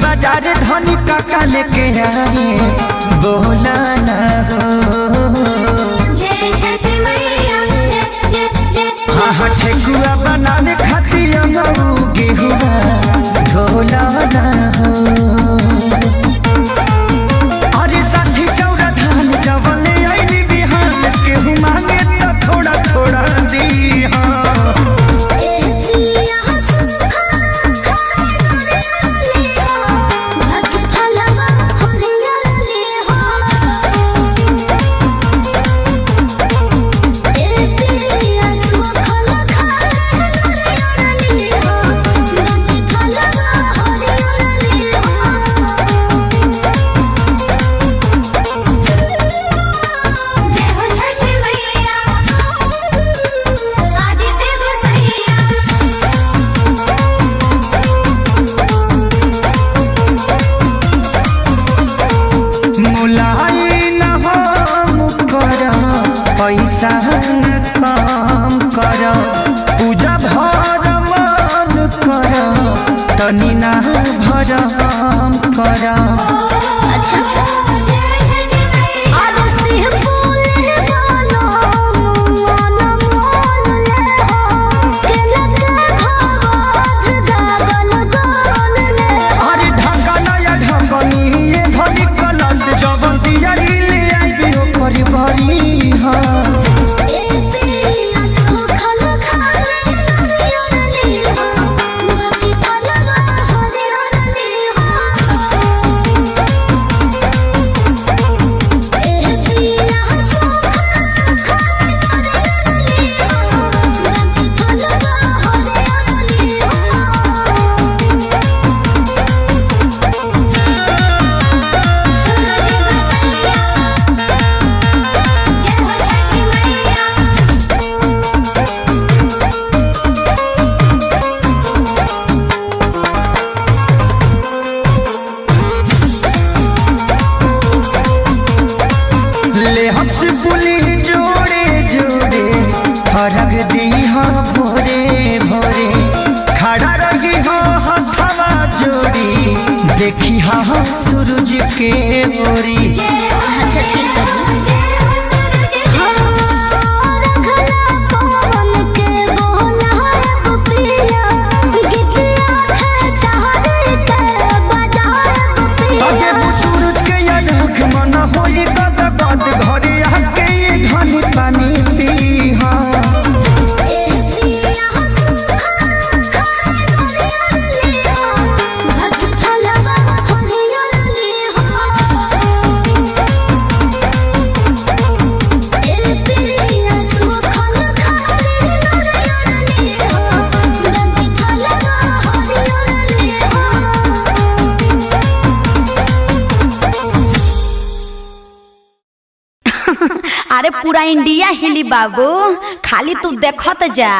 बाजार धनी काका लेके आए बोला ना हो। हाँ हाँ ठेकुआ बनाने खातिर गेहुआ ढोला ना हो। अरे साठी चौरा धान जवले आईनी बिहान केहू मांगे तो थोड़ा थोड़ा दी। पैसा काम कर पूजा भर मन कर तनी ना भरम कर। अरे ढंगा नया ढंगनी ये भरी कलश जवन दियारी ले आईबी ओकर भरी। हमसे बोली जोड़े जोड़े फरक दी हाँ भोरे भोरे खड़ा रही हाँ हथवा जोड़ी देखी हाँ सूरज के ओरी। अच्छा ठीक है। घरे आके धनी पानी पी। अरे पूरा इंडिया हिली बाबू, खाली तू देखत जा।